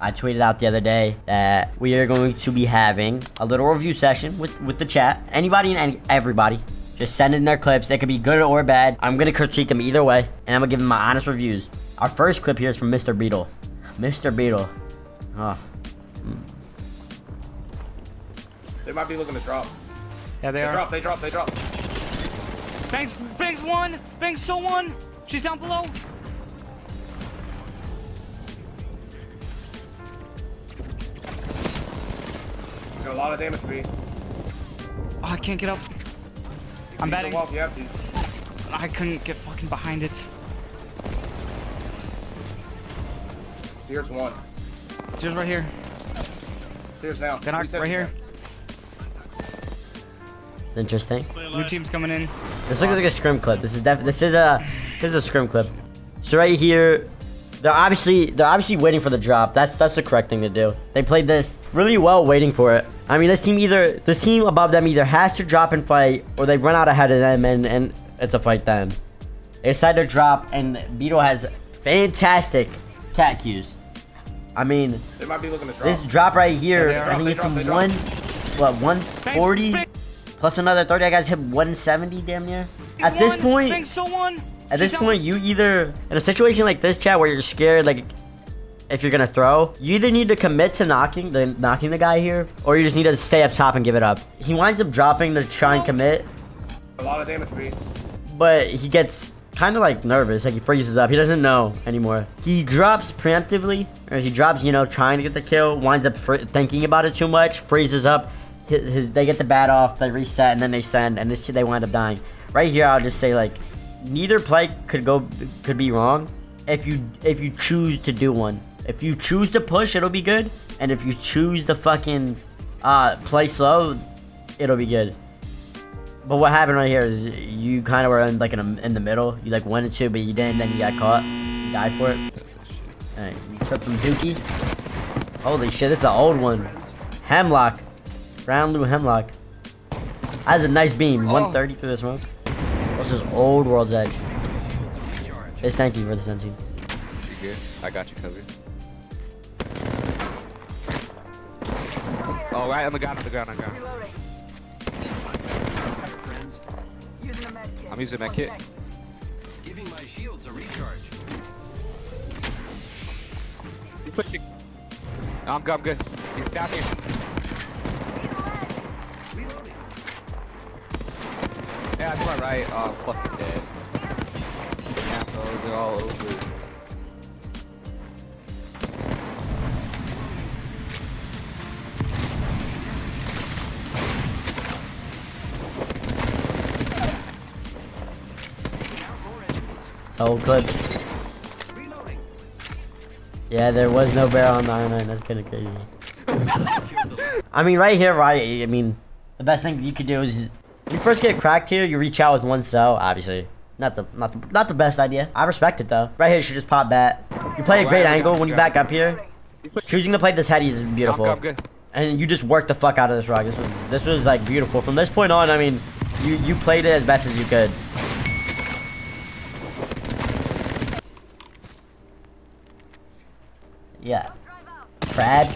I tweeted out the other day that we are going to be having a little review session with the chat. Anybody and everybody. Just send in their clips. It could be good or bad. I'm going to critique them either way. And I'm going to give them my honest reviews. Our first clip here is from Mr. Beetle. Mr. Beetle. Oh. They might be looking to drop. Yeah, they are. They drop. Bangs one! Bangs so one! She's down below! Got a lot of damage to me. Oh, I can't get up. I'm batting. Wall if you have to. I couldn't get fucking behind it. Sears one. Sears right here. Sears down. Then right here. It's interesting. New team's coming in. This looks like a scrim clip. This is a scrim clip. So right here, they're obviously waiting for the drop. That's the correct thing to do. They played this really well, waiting for it. I mean, this team above them either has to drop and fight, or they run out ahead of them, and it's a fight then. They decide to drop, and Beetle has fantastic cat cues. I mean, they might be looking to drop. This drop right here, Yeah, I think it's 140 plus another 30. That guy's hit 170 damn near. At this point, you either, in a situation like this, chat, where you're scared, like if you're gonna throw, you either need to commit to knocking the guy here, or you just need to stay up top and give it up. He winds up dropping to try and commit. A lot of damage to me. But he gets kind of like nervous, like he freezes up. He doesn't know anymore. He drops preemptively, or he drops, you know, trying to get the kill, winds up thinking about it too much, freezes up. They get the bat off, they reset, and then they send, and they wind up dying. Right here, I'll just say, like, neither play could be wrong if you choose to do one. If you choose to push, it'll be good, and if you choose to fucking play slow, it'll be good. But what happened right here is you kind of were in the middle. You like wanted to, but you didn't. Then you got caught. You died for it. All right, you tripped from Dookie. Holy shit, this is an old one. Hemlock, round Lou Hemlock. That's a nice beam. 130 through the smoke. This is old World's Edge. It's thank you for the sentient. You good? I got you covered. Oh, right on the ground, I'm using my kit. Giving my shields a recharge. He's pushing. No, I'm good. He's down here. Yeah, to my right. Oh, I'm fucking dead. Yeah, bro, they're all over. Old clip. Yeah, there was no barrel on the Iron 9. That's kind of crazy. I mean, right here, right? I mean, the best thing you could do is you first get cracked here. You reach out with one cell. Obviously, not the best idea. I respect it though. Right here, you should just pop bat. You play a great angle when you back up here. Choosing to play this heady is beautiful. I'm good. And you just work the fuck out of this rock. This was like beautiful. From this point on, I mean, you played it as best as you could. Yeah. Brad.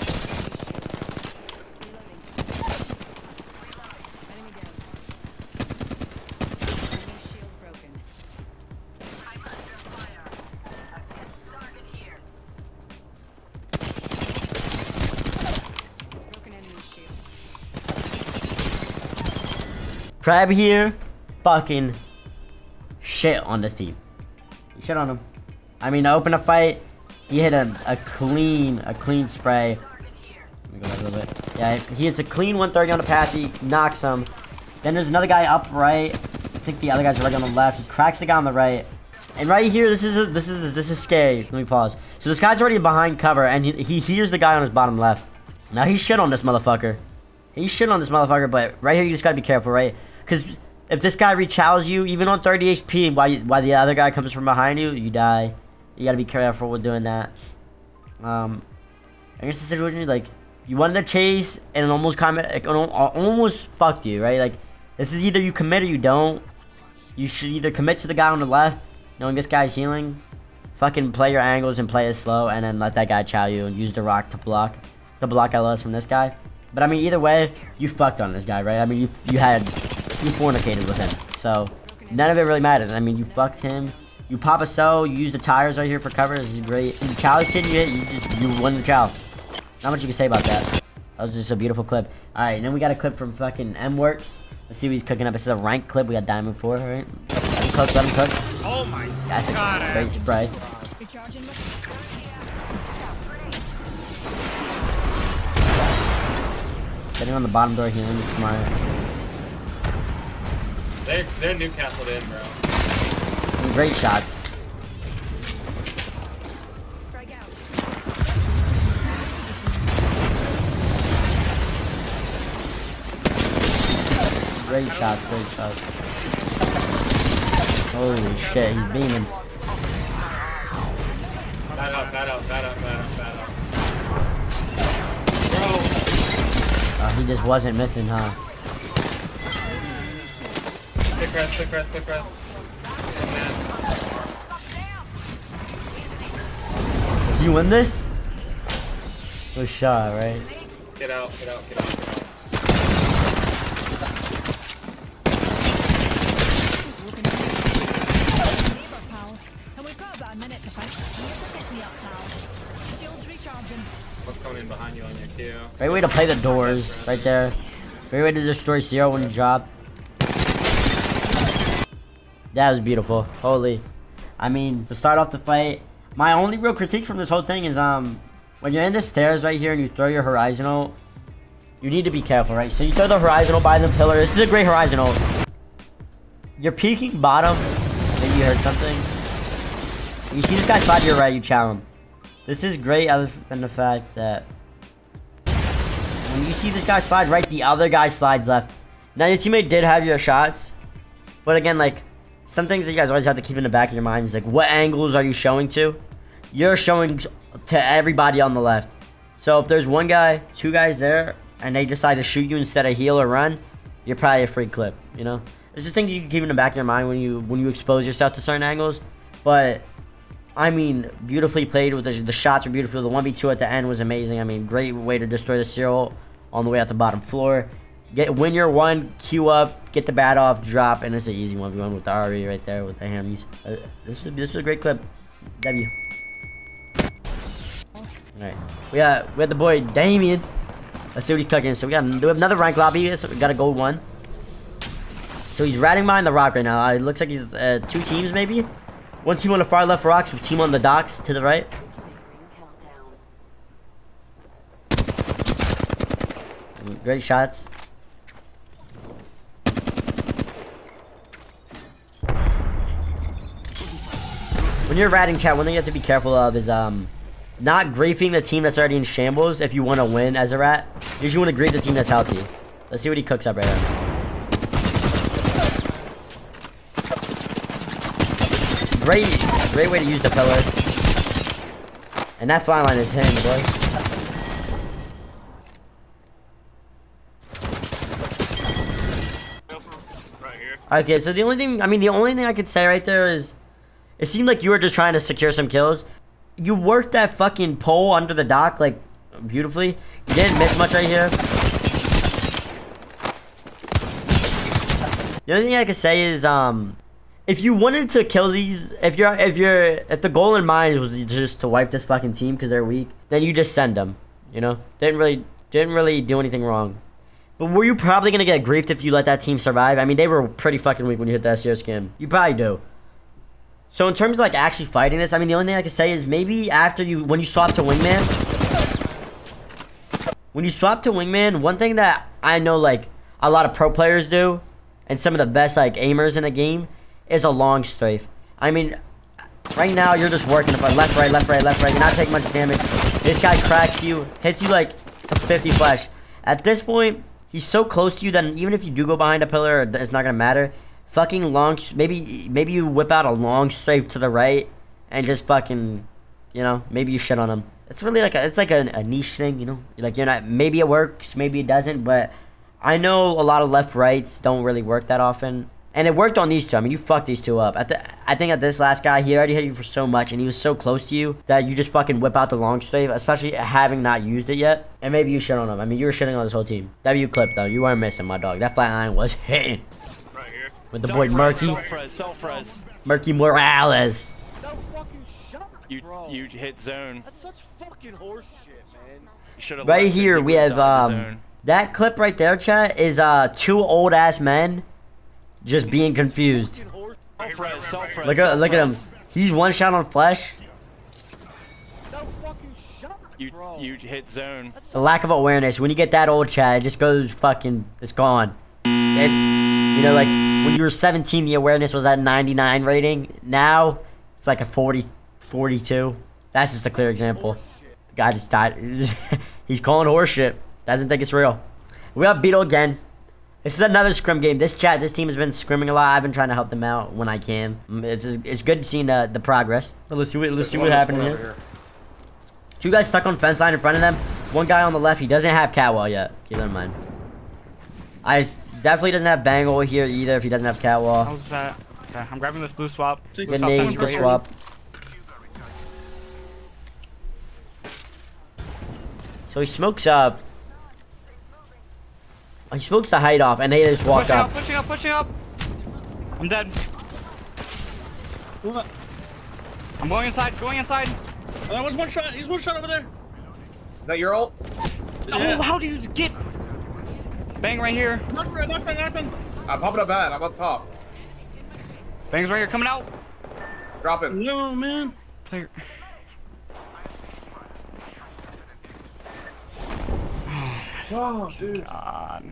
Crab here, fucking shit on this team. You shit on him. I mean, to open a fight, he hit a clean spray. Let me go back a little bit. Yeah, he hits a clean 130 on the path. He knocks him. Then there's another guy up right. I think the other guy's right on the left. He cracks the guy on the right. And right here, this is scary. Let me pause. So this guy's already behind cover, and he hears the guy on his bottom left. Now he shit on this motherfucker. But right here, you just gotta be careful, right? Because if this guy rechows you, even on 30 HP, while the other guy comes from behind you, you die. You gotta be careful with doing that. I guess the situation, like, you wanted to chase, and it almost fucked you, right? Like, this is either you commit or you don't. You should either commit to the guy on the left, knowing this guy's healing, fucking play your angles and play it slow, and then let that guy chow you and use the rock to block LOS from this guy. But I mean, either way, you fucked on this guy, right? I mean, you fornicated with him, so none of it really matters. I mean, you fucked him. You pop a cell, you use the tires right here for cover. This is great. And the chow kid you hit, you won the chow. Not much you can say about that. That was just a beautiful clip. All right, and then we got a clip from fucking M-Works. Let's see what he's cooking up. This is a ranked clip. We got Diamond 4, right? Let him cook. Oh my That's god. a great spray. Getting on the bottom door here, he's smart. They're Newcastle in, bro. Some great shots. Great shots, great shots. Holy shit, he's beaming. Bad up. Bro. He just wasn't missing, huh? Quick rest. Does he win this? Good shot, right? Get out. What's coming in behind you on your queue? Great way to play the doors, right there. Great way to destroy Zero when you drop. That was beautiful. Holy. I mean, to start off the fight, my only real critique from this whole thing is, when you're in the stairs right here and you throw your horizontal, you need to be careful, right? So you throw the horizontal by the pillar. This is a great horizontal. You're peeking bottom. Maybe you heard something. You see this guy slide to your right, you chow him. This is great other than the fact that when you see this guy slide right, the other guy slides left. Now your teammate did have your shots, but again, like, some things that you guys always have to keep in the back of your mind is like, what angles are you showing to? You're showing to everybody on the left. So if there's one guy, two guys there, and they decide to shoot you instead of heal or run, you're probably a free clip, you know? It's just things you can keep in the back of your mind when you expose yourself to certain angles. But I mean, beautifully played with the shots were beautiful. The 1v2 at the end was amazing. I mean, great way to destroy the Zero on the way out the bottom floor. Win your one, queue up, get the bat off, drop, and it's an easy 1v1 with the RE right there with the hammies. This was a great clip. W. Alright. We had the boy Damien. Let's see what he's cooking. So we have another rank lobby. So we got a gold one. So he's ratting behind the rock right now. It looks like he's two teams maybe. One team on the far left rocks, team on the docks to the right. Great shots. When you're ratting, chat, one thing you have to be careful of is not griefing the team that's already in shambles if you want to win as a rat. You usually want to grief the team that's healthy. Let's see what he cooks up right now. Great way to use the pillar. And that fly line is him, boy. Okay, so the only thing I could say right there is, it seemed like you were just trying to secure some kills. You worked that fucking pole under the dock, like, beautifully. You didn't miss much right here. The only thing I could say is, if you wanted to kill these, if the goal in mind was just to wipe this fucking team because they're weak, then you just send them, you know? Didn't really do anything wrong. But were you probably gonna get griefed if you let that team survive? I mean, they were pretty fucking weak when you hit that SEO skin. You probably do. So in terms of like actually fighting this, I mean, the only thing I can say is maybe when you swap to wingman, one thing that I know like a lot of pro players do, and some of the best like aimers in the game, is a long strafe. I mean, right now you're just working left, right. You're not taking much damage. This guy cracks you, hits you like a 50 flash. At this point, he's so close to you that even if you do go behind a pillar, it's not gonna matter. Fucking long, maybe you whip out a long strafe to the right and just fucking, you know, maybe you shit on him. It's really like it's like a niche thing, you know. Like you're not. Maybe it works, maybe it doesn't, but I know a lot of left rights don't really work that often. And it worked on these two. I mean, you fucked these two up. I think at this last guy, he already hit you for so much, and he was so close to you that you just fucking whip out the long strafe, especially having not used it yet. And maybe you shit on him. I mean, you were shitting on this whole team. W clip, though. You weren't missing, my dog. That flat line was hitting. Right here. With the boy Murky. Self-res. Murky Morales. No fucking shot, bro. You hit zone. That's such fucking horse shit, man. You should've Right left it, here, you we would've have, died to zone. that clip right there, chat, is, two old-ass men just being confused. Fucking horse. Self-res. Look at him. He's one shot on flesh. No fucking shot, bro. You hit zone. The lack of awareness. When you get that old, chat, it just goes fucking, it's gone. You know, like, when you were 17, the awareness was at 99 rating. Now, it's like a 40, 42. That's just a clear example. The guy just died. He's calling horse shit. Doesn't think it's real. We got Beetle again. This is another scrim game. This team has been scrimming a lot. I've been trying to help them out when I can. It's good seeing the progress. But let's see what happens here. Two guys stuck on fence line in front of them. One guy on the left. He doesn't have catwall yet. Keep that in mind. I definitely doesn't have bangle here either. If he doesn't have catwall. How's that? Okay, I'm grabbing this blue swap. Good nades, good swap. So he smokes up. He smokes the height off, and they just walk up. Pushing up. I'm dead. I'm going inside. That was one shot. He's one shot over there. Is that your ult? Oh, how do you get? Bang right here. Nothing. I'm popping up bad. I'm up top. Bang's right here. Coming out. Drop him. No, man. Player. Oh, dude. God.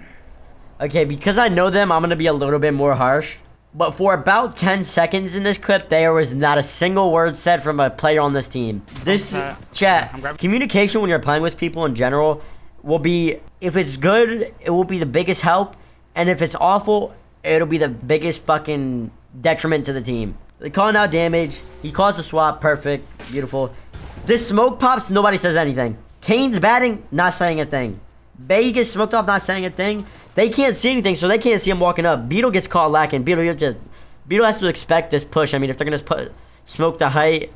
Okay, because I know them, I'm going to be a little bit more harsh. But for about 10 seconds in this clip, there was not a single word said from a player on this team. This, chat, communication when you're playing with people in general will be, if it's good, it will be the biggest help. And if it's awful, it'll be the biggest fucking detriment to the team. They're calling out damage. He calls the swap. Perfect. Beautiful. This smoke pops, nobody says anything. Kane's batting, not saying a thing. Bay gets smoked off, not saying a thing. They can't see anything, so they can't see him walking up. Beetle gets caught lacking. Beetle has to expect this push. I mean, if they're gonna smoke the height,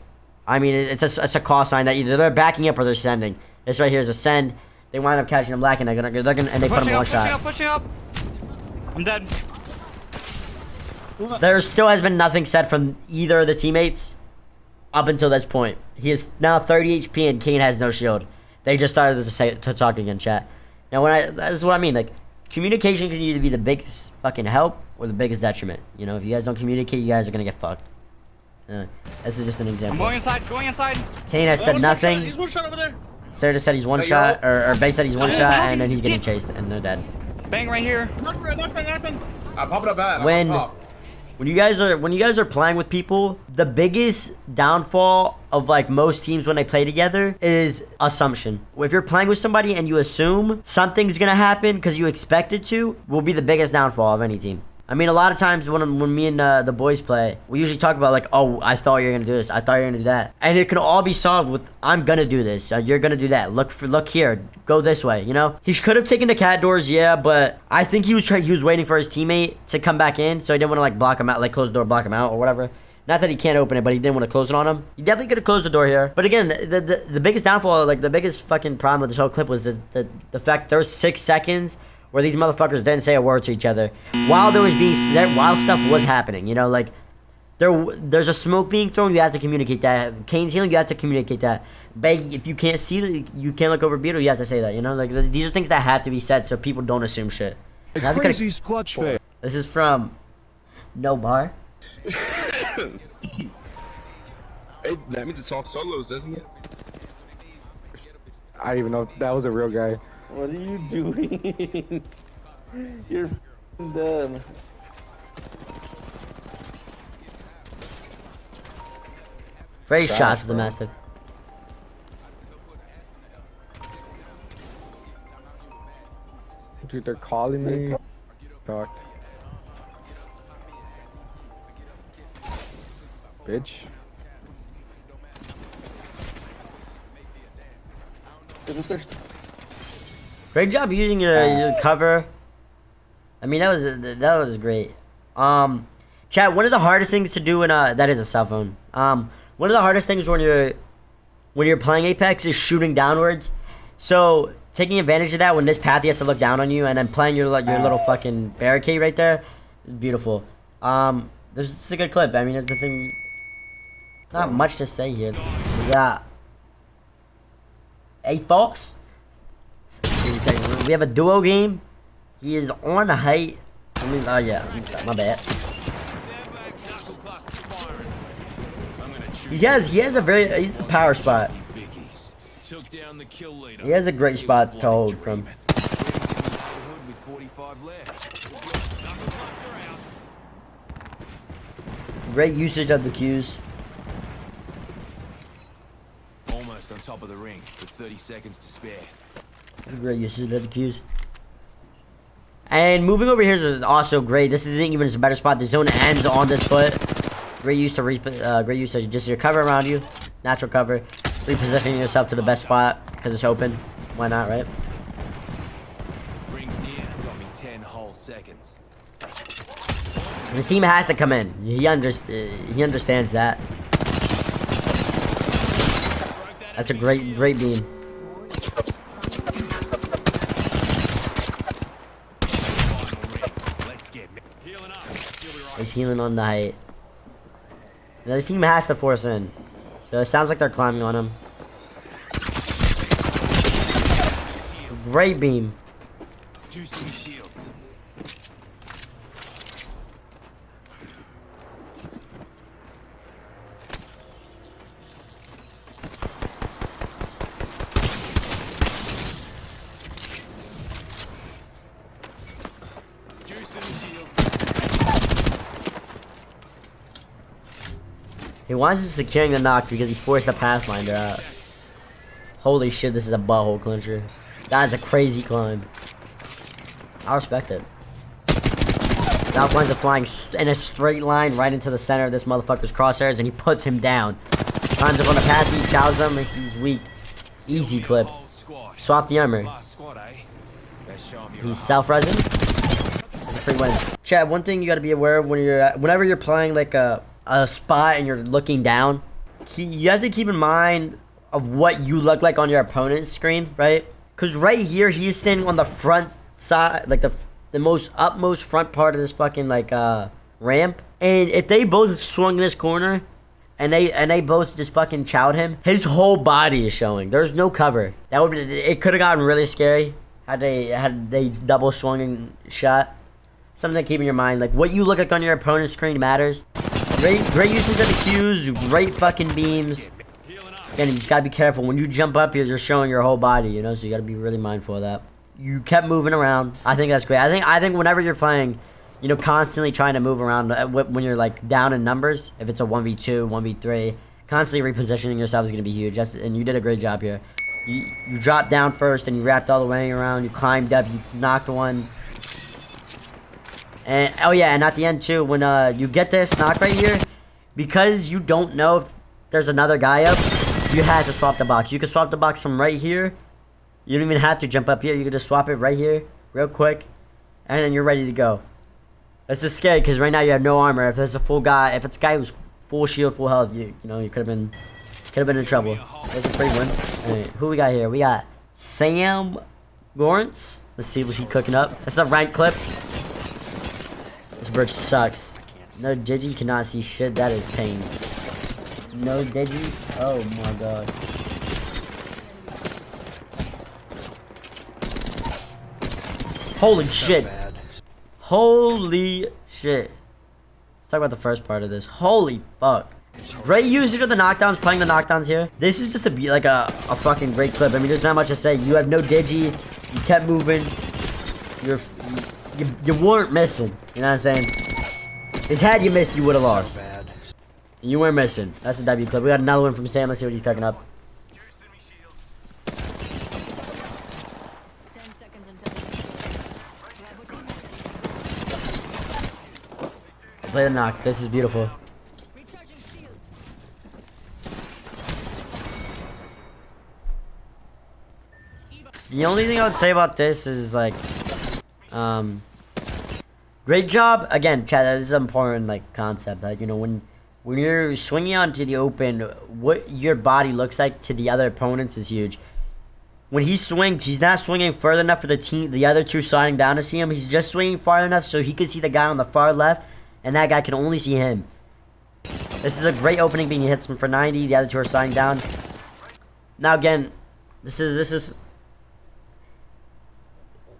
I mean, it's a call sign that either they're backing up or they're sending. This right here is a send. They wind up catching him lacking. They're gonna and they put him one shot. Pushing up. I'm dead. There still has been nothing said from either of the teammates up until this point. He is now 30 HP and Kane has no shield. They just started to talk again, chat. Now, that's what I mean. Like, communication can either be the biggest fucking help or the biggest detriment. You know, if you guys don't communicate, you guys are gonna get fucked. This is just an example. I'm going inside. Kane has said nothing. He's one shot over there. Sarah just said he's one shot, or Bay said he's one shot, and then he's getting chased, and they're dead. Bang right here. Nothing. I'm popping up bad. I'm When up top. when you guys are playing with people, the biggest downfall of like most teams when they play together is assumption. If you're playing with somebody and you assume something's gonna happen because you expect it to, will be the biggest downfall of any team. I mean, a lot of times when me and the boys play, we usually talk about like, oh, I thought you were gonna do this, I thought you were gonna do that, and it can all be solved with, I'm gonna do this, you're gonna do that. Look here, go this way. You know, he could have taken the cat doors, yeah, but I think he was waiting for his teammate to come back in, so he didn't want to like block him out, like close the door, block him out, or whatever. Not that he can't open it, but he didn't want to close it on him. He definitely could have closed the door here. But again, the biggest downfall, like the biggest fucking problem with this whole clip was the fact there was 6 seconds where these motherfuckers didn't say a word to each other while while stuff was happening. You know, like there's a smoke being thrown, you have to communicate that. Kane's healing, you have to communicate that. Bay, if you can't see that, you can't look over Beetle, you have to say that. You know, like these are things that have to be said so people don't assume shit. Crazy clutch fail. This is from No Bar. Hey, that means it's all solos, doesn't it? I didn't even know if that was a real guy. What are you doing? You're dumb. Great shots with the Mastiff. Dude, they're calling me. Shocked. Bitch. Great job using your cover. I mean, that was great. Chat, one of the hardest things to do in that is a cell phone. One of the hardest things when you're playing Apex is shooting downwards. So taking advantage of that when this path he has to look down on you and then playing your little fucking barricade right there is beautiful. This is a good clip. I mean, there's nothing, not much to say here. We got a Fox. We have a duo game. He is on the height. I mean, oh yeah, my bad. He has a he's a power spot. He has a great spot to hold from. Great usage of the Qs. Almost on top of the ring with 30 seconds to spare. Great usage of the Qs. And moving over here is also great. This isn't even a better spot. The zone ends on this foot. Great use of just your cover around you, natural cover, repositioning yourself to the best spot because it's open. Why not, right? Rings near, got me 10 whole seconds. His team has to come in. He understands that. That's a great beam. He's healing on the height. Now, this team has to force in. So it sounds like they're climbing on him. Great beam. Juicing shields. He wants him securing the knock because he forced the Pathfinder out. Holy shit, this is a butthole clincher. That is a crazy climb. I respect it. Now finds a flying in a straight line right into the center of this motherfucker's crosshairs and he puts him down. Finds him on the path, he chows him, and he's weak. Easy clip. Swap the armor. He's self-resing. It's a free win. Chad, one thing you gotta be aware of whenever you're playing like a spot and you're looking down, you have to keep in mind of what you look like on your opponent's screen, right? Because right here, he's standing on the front side, like the most upmost front part of this fucking like ramp. And if they both swung this corner and they both just fucking chowed him, his whole body is showing. There's no cover. It could have gotten really scary had they double swung and shot. Something to keep in your mind, like what you look like on your opponent's screen matters. Great usage of the Qs, great fucking beams. Again, you just gotta be careful. When you jump up here, you're showing your whole body, you know, so you gotta be really mindful of that. You kept moving around. I think that's great. I think whenever you're playing, you know, constantly trying to move around when you're like down in numbers, if it's a 1v2, 1v3, constantly repositioning yourself is gonna be huge. And you did a great job here. You dropped down first and you wrapped all the way around, you climbed up, you knocked one. And oh yeah, and at the end too, when you get this knock right here, because you don't know if there's another guy up, you have to swap the box. You can swap the box from right here. You don't even have to jump up here. You can just swap it right here, real quick, and then you're ready to go. This is scary because right now you have no armor. If there's a full guy, if it's a guy who's full shield, full health, you know you could have been in trouble. That's a free win. Alright, who we got here? We got Sam Lawrence. Let's see what's he cooking up. That's a ranked clip. This bridge sucks. No Digi cannot see shit. That is pain. No Digi. Oh my god. Holy shit. Holy shit. Let's talk about the first part of this. Holy fuck. Great usage of the knockdowns, playing the knockdowns here. This is just like a fucking great clip. I mean, there's not much to say. You have no Digi. You kept moving. You weren't missing. You know what I'm saying? Because had you missed, you would have lost. You weren't missing. That's a W clip. We got another one from Sam. Let's see what he's picking up. 10 seconds until Play the knock. This is beautiful. recharging shields. The only thing I would say about this is like, Great job. Again, Chad, that is an important like concept. Like, you know, when you're swinging onto the open, what your body looks like to the other opponents is huge. When he swings, he's not swinging further enough for the other two sliding down to see him. He's just swinging far enough so he can see the guy on the far left, and that guy can only see him. This is a great opening being he hits him for 90. The other two are sliding down. Now again, this is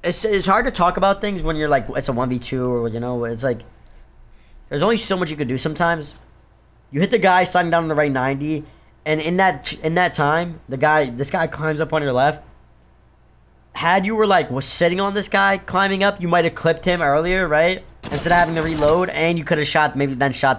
it's hard to talk about things when you're like it's a 1v2 or you know it's like there's only so much you could do sometimes. You hit the guy sliding down on the right 90, and in that time, this guy climbs up on your left. Had you were like was sitting on this guy climbing up, you might have clipped him earlier, right? Instead of having to reload, and you could have shot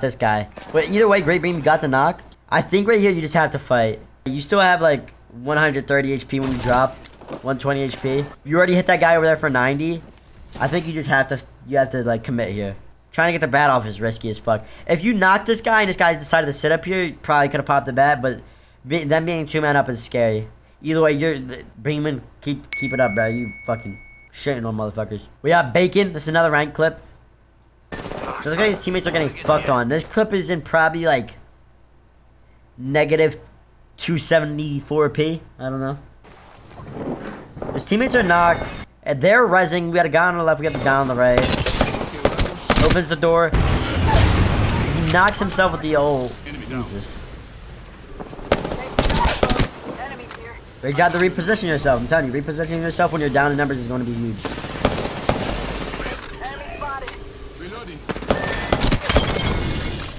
this guy. But either way, great beam, you got the knock. I think right here you just have to fight. You still have like 130 HP when you drop, 120 HP. You already hit that guy over there for 90. I think you just have to like commit here. Trying to get the bat off is risky as fuck. If you knock this guy and this guy decided to sit up here, you probably could have popped the bat, but them being 2-man up is scary. Either way, you're Beeman, keep it up, bro. You fucking shitting on motherfuckers. We got Bacon. This is another rank clip. So look at his teammates are getting fucked on. This clip is in probably like negative 274p. I don't know. His teammates are knocked. And they're rezzing. We got a guy on the left. We got the guy on the right. Opens the door. He knocks himself with the old. Jesus. Great job to reposition yourself. I'm telling you, repositioning yourself when you're down in numbers is going to be huge.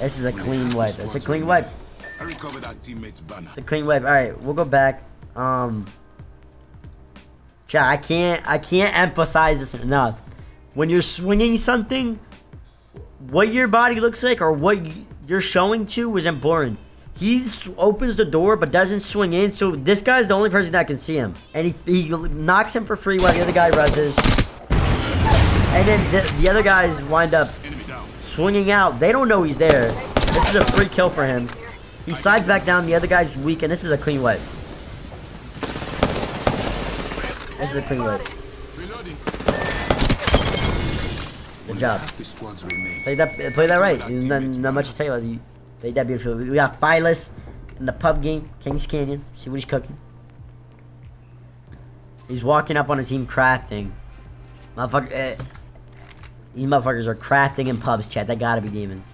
This is a clean wipe. It's a clean wipe. It's a clean wipe. All right, we'll go back. Chat, I can't emphasize this enough. When you're swinging something, what your body looks like or what you're showing to is important. He opens the door but doesn't swing in, so this guy's the only person that can see him. And he knocks him for free while the other guy rezzes. And then the other guys wind up swinging out. They don't know he's there. This is a free kill for him. He slides back down. The other guy's weak, and this is a clean wipe. This is a clean wipe. Good job. Play that right. There's not much to say about it. You played that beautifully. We got Phyllis in the pub game, Kings Canyon. See what he's cooking. He's walking up on a team crafting. Motherfucker, these motherfuckers are crafting in pubs, chat. That gotta be demons.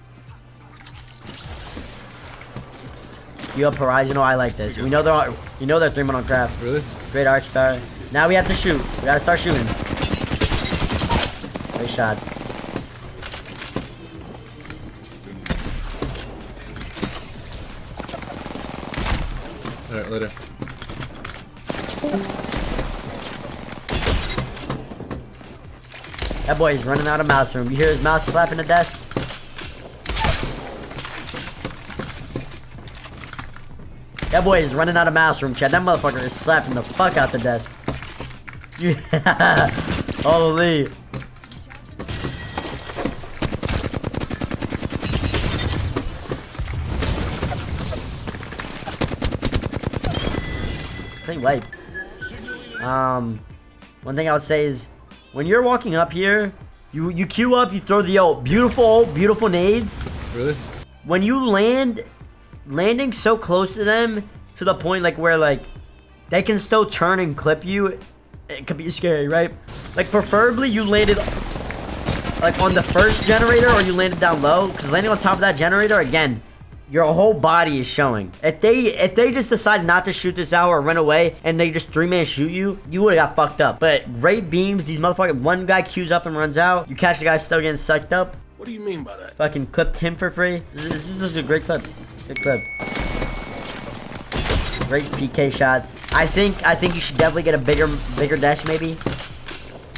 You up Horizon? I like this. We know they're 3-man on craft. Really? Great arch star. Now we have to shoot. We gotta start shooting. Great shot. Alright, later. That boy is running out of mouse room. You hear his mouse slapping the desk? That boy is running out of mouse room, Chad. That motherfucker is slapping the fuck out the desk. Yeah. Holy. Clean wipe. One thing I would say is when you're walking up here, you queue up, you throw the beautiful nades. Really? When you landing so close to them to the point like where like they can still turn and clip you, it could be scary, right? Like preferably you landed like on the first generator or you landed down low, because landing on top of that generator, again, your whole body is showing. If they just decide not to shoot this out or run away and they just 3-man shoot you, you would have got fucked up. But great beams, these motherfuckers, one guy queues up and runs out, you catch the guy still getting sucked up. What do you mean by that? Fucking clipped him for free. This is a great clip. Good clip. Great PK shots. I think you should definitely get a bigger dash maybe.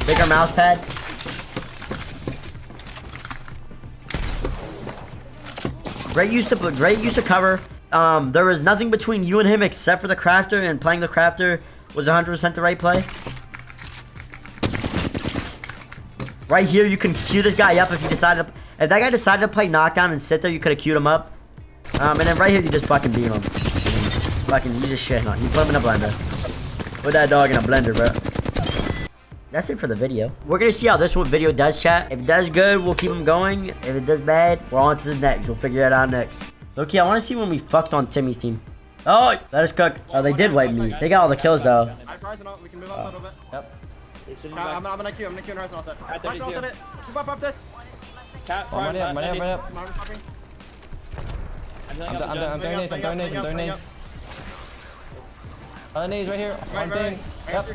Bigger mouse pad. Great use of cover. There was nothing between you and him except for the crafter, and playing the crafter was 100% the right play. Right here, you can queue this guy up if that guy decided to play knockdown and sit there, you could have queued him up. And then right here, you just fucking beat him. You just shit on. You put him in a blender. Put that dog in a blender, bro. that's it for the video. We're gonna see how this one video does, chat. If it does good, we'll keep them going. If it does bad, we're on to the next. We'll figure it out next. Okay, I want to see when we fucked on Timmy's team. Oh, let us cook. Oh, they did wipe me. They got all the kills though. I Ryzen ult. We can move up a little bit. Yep. I'm gonna queue. I'm gonna queue and Ryzen ult it. Ryzen ulted it. Keep up this. Money up, money up, money up. I'm talking. I'm throwing nades, I'm throwing nades, I'm throwing nades. Other nades right here. One thing. Yep,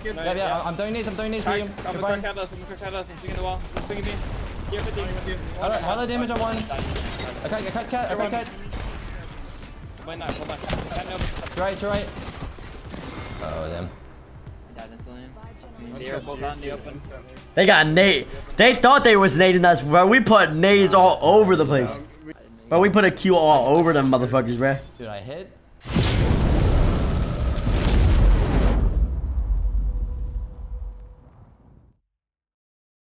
I'm throwing nades for you. You're fine. Hella damage on one. I cut. To right. Oh, them. They got nade. They thought they was nading us, bro. We put nades all over the place. Bro, we put a Q all over them motherfuckers, bro. Dude, I hit.